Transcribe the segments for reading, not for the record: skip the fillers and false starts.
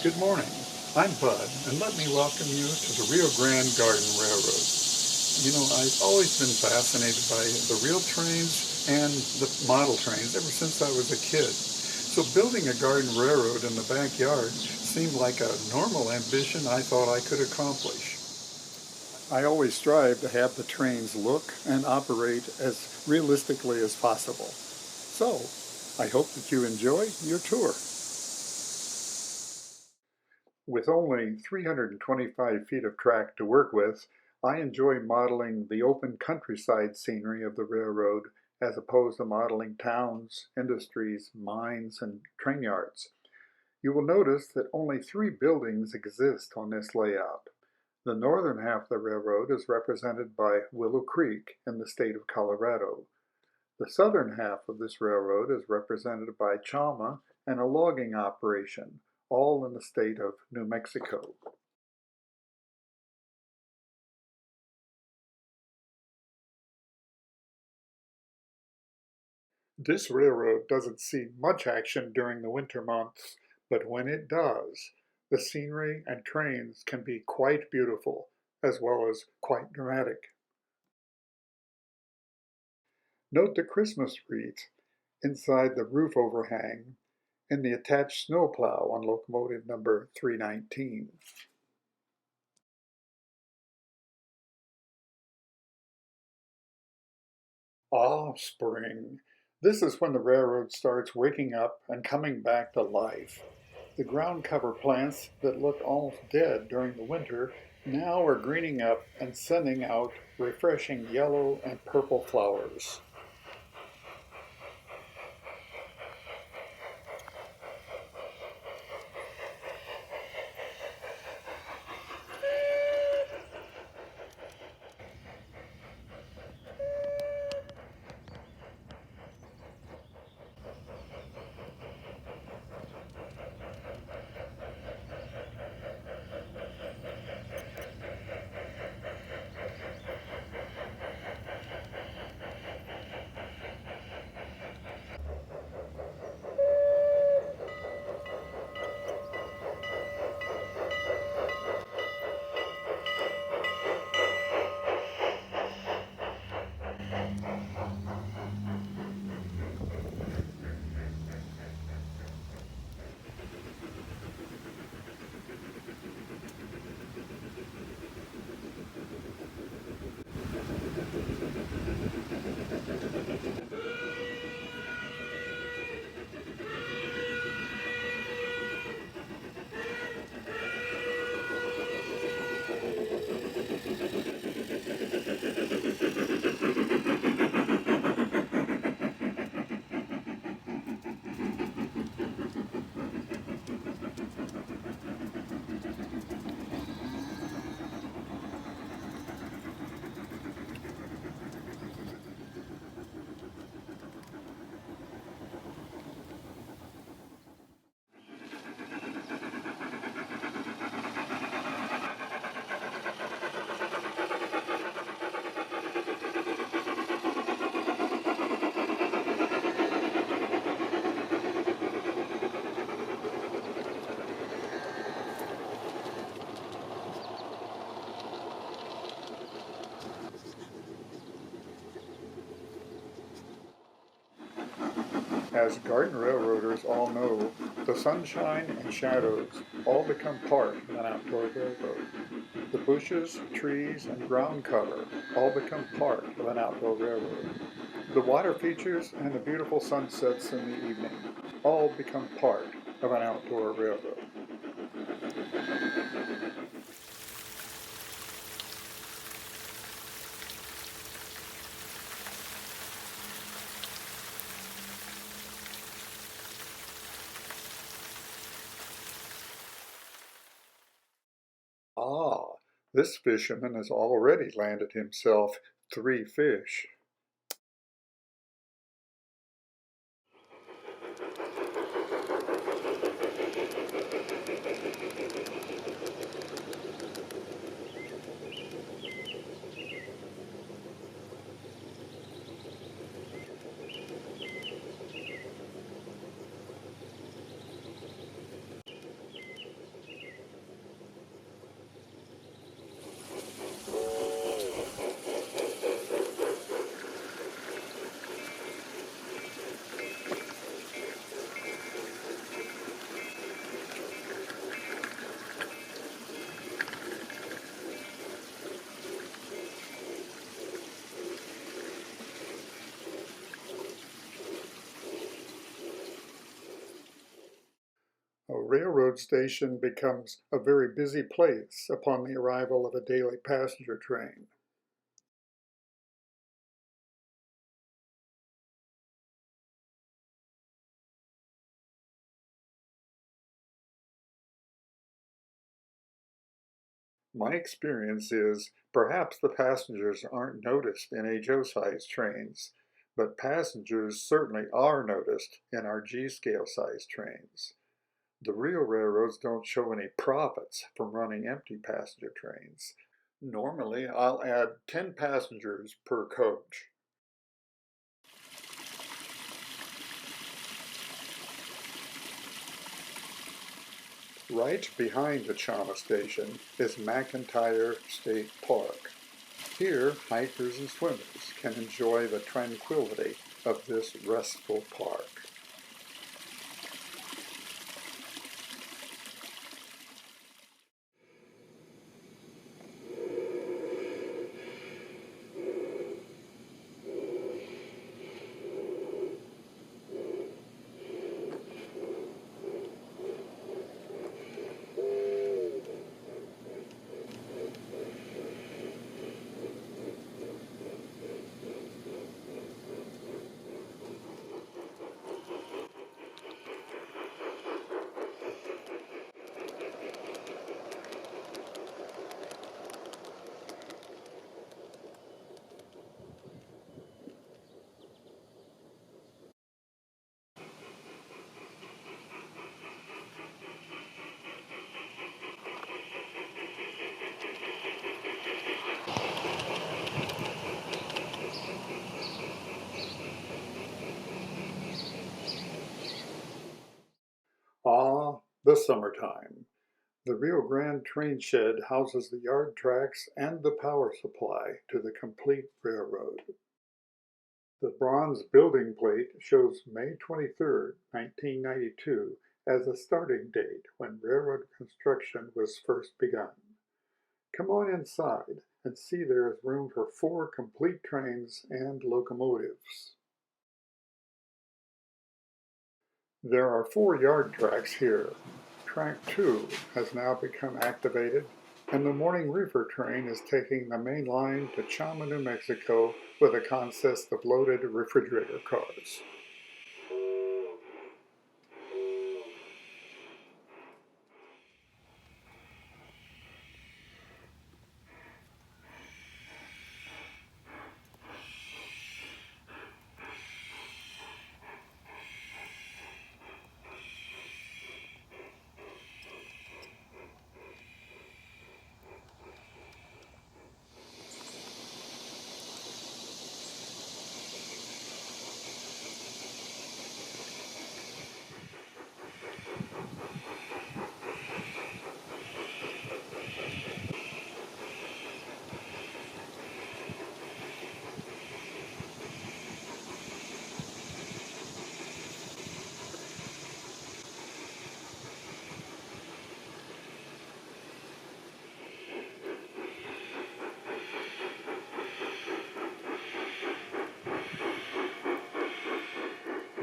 Good morning. I'm Bud, and let me welcome you to the Rio Grande Garden Railroad. You know, I've always been fascinated by the real trains and the model trains ever since I was a kid. So building a garden railroad in the backyard seemed like a normal ambition I thought I could accomplish. I always strive to have the trains look and operate as realistically as possible. So, I hope that you enjoy your tour. With only 325 feet of track to work with, I enjoy modeling the open countryside scenery of the railroad as opposed to modeling towns, industries, mines, and train yards. You will notice that only 3 buildings exist on this layout. The northern half of the railroad is represented by Willow Creek in the state of Colorado. The southern half of this railroad is represented by Chalma and a logging operation, all in the state of New Mexico. This railroad doesn't see much action during the winter months, but when it does, the scenery and trains can be quite beautiful, as well as quite dramatic. Note the Christmas wreath inside the roof overhang and the attached snowplow on locomotive number 319. Ah, spring. This is when the railroad starts waking up and coming back to life. The ground cover plants that looked almost dead during the winter now are greening up and sending out refreshing yellow and purple flowers. As garden railroaders all know, the sunshine and shadows all become part of an outdoor railroad. The bushes, trees, and ground cover all become part of an outdoor railroad. The water features and the beautiful sunsets in the evening all become part of an outdoor railroad. Ah, this fisherman has already landed himself 3 fish. railroad station becomes a very busy place upon the arrival of a daily passenger train. My experience is perhaps the passengers aren't noticed in HO-sized trains, but passengers certainly are noticed in our G-scale size trains. The real railroads don't show any profits from running empty passenger trains. Normally, I'll add 10 passengers per coach. Right behind the Chama station is McIntyre State Park. Here, hikers and swimmers can enjoy the tranquility of this restful park. Ah, the summertime. The Rio Grande train shed houses the yard tracks and the power supply to the complete railroad. The bronze building plate shows May 23, 1992 as a starting date when railroad construction was first begun. Come on inside and see there is room for 4 complete trains and locomotives. There are 4 yard tracks here. Track 2 has now become activated, and the morning reefer train is taking the main line to Chama, New Mexico with a consist of loaded refrigerator cars.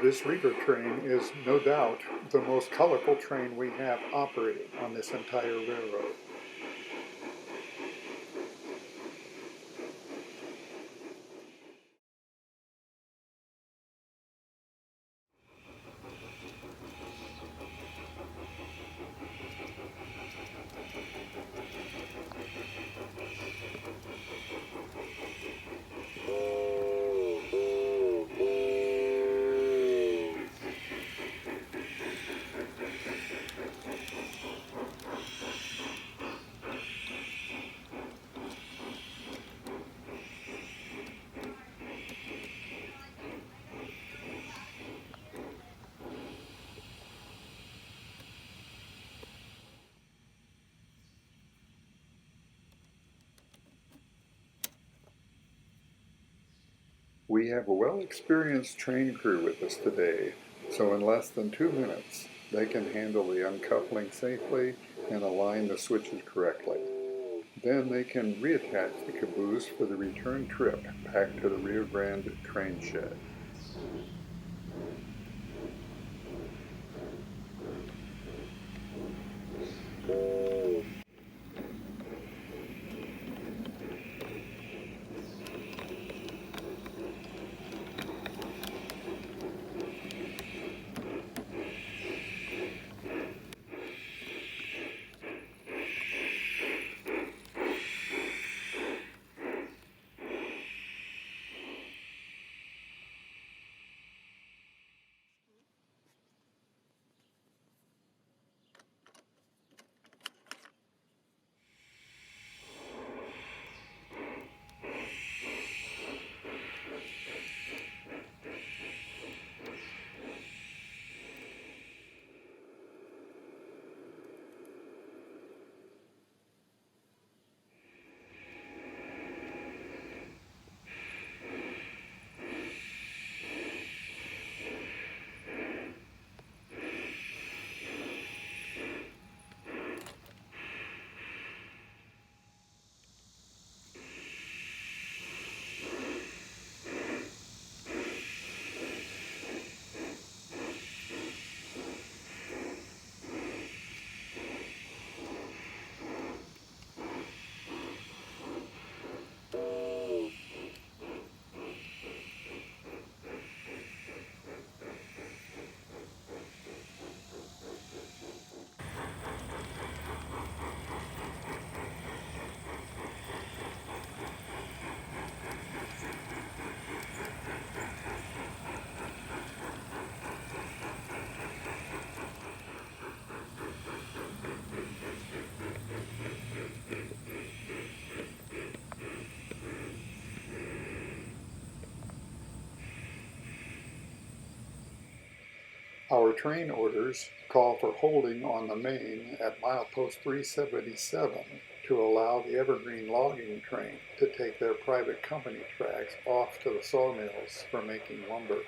This reefer train is no doubt the most colorful train we have operating on this entire railroad. We have a well-experienced train crew with us today, so in less than 2 minutes, they can handle the uncoupling safely and align the switches correctly. Then they can reattach the caboose for the return trip back to the Rio Grande train shed. Our train orders call for holding on the main at milepost 377 to allow the evergreen logging train to take their private company tracks off to the sawmills for making lumber.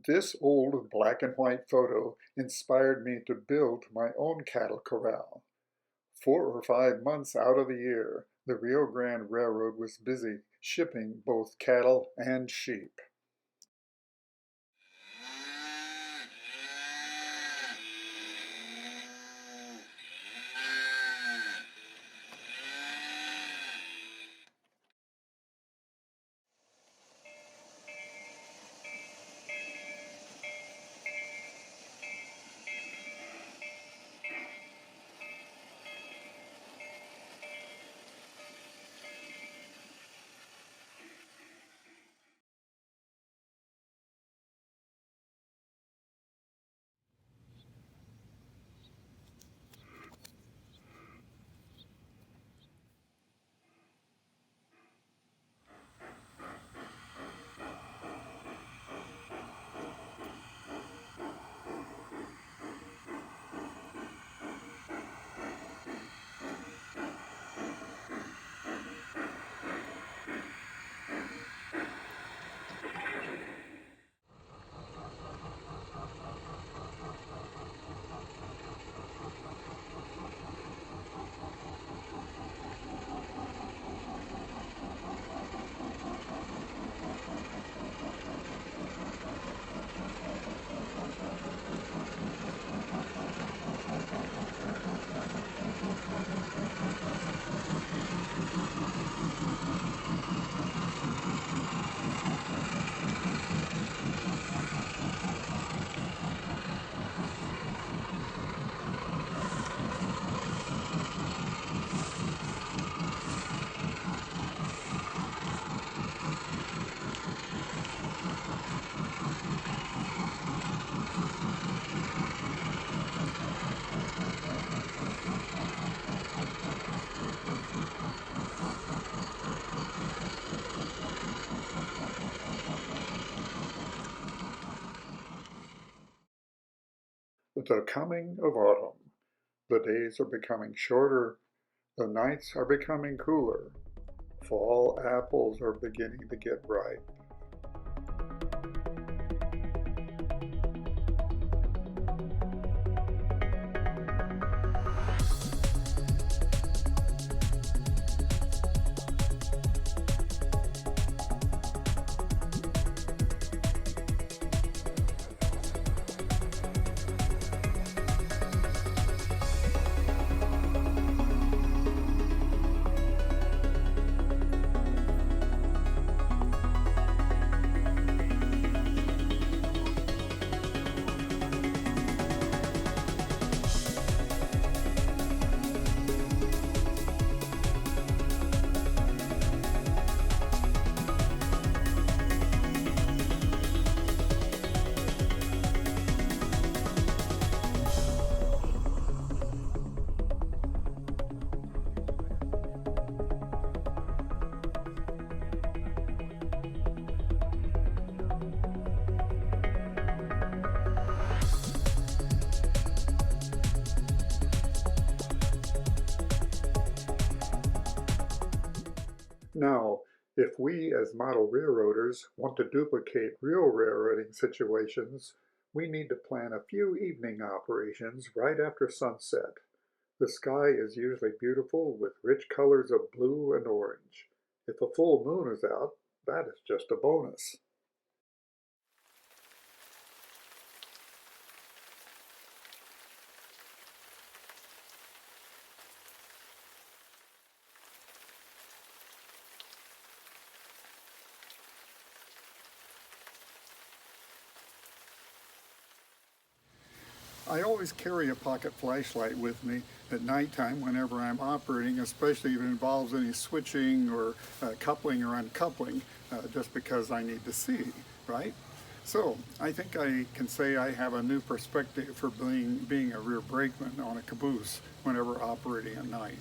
This old black and white photo inspired me to build my own cattle corral. 4 or 5 months out of the year, the Rio Grande Railroad was busy shipping both cattle and sheep. The coming of autumn. The days are becoming shorter, the nights are becoming cooler. Fall apples are beginning to get ripe. Now, if we as model railroaders want to duplicate real railroading situations, we need to plan a few evening operations right after sunset. The sky is usually beautiful with rich colors of blue and orange. If a full moon is out, that is just a bonus. I always carry a pocket flashlight with me at nighttime whenever I'm operating, especially if it involves any switching or coupling or uncoupling, just because I need to see, right? So I think I can say I have a new perspective for being a rear brakeman on a caboose whenever operating at night.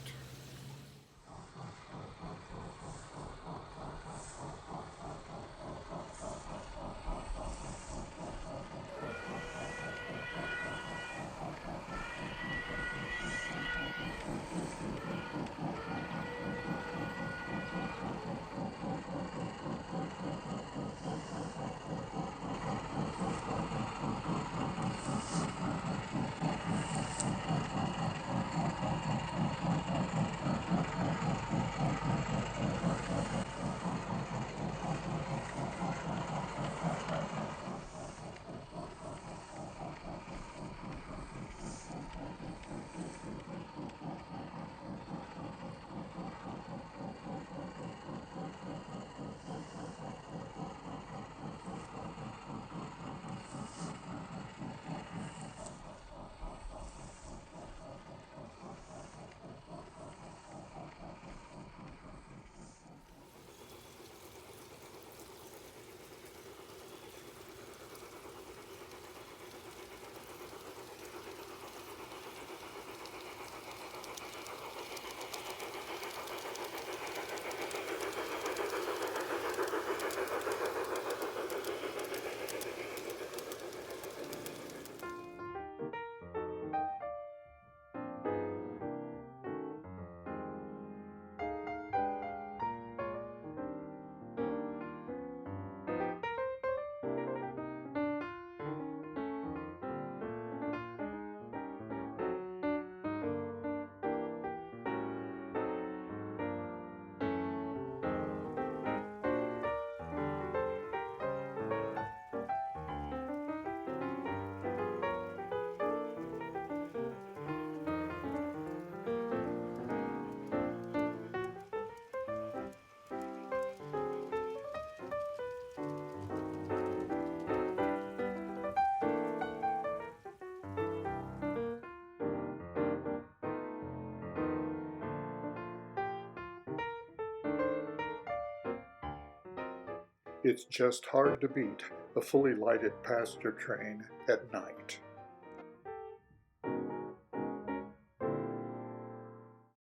It's just hard to beat a fully lighted passenger train at night.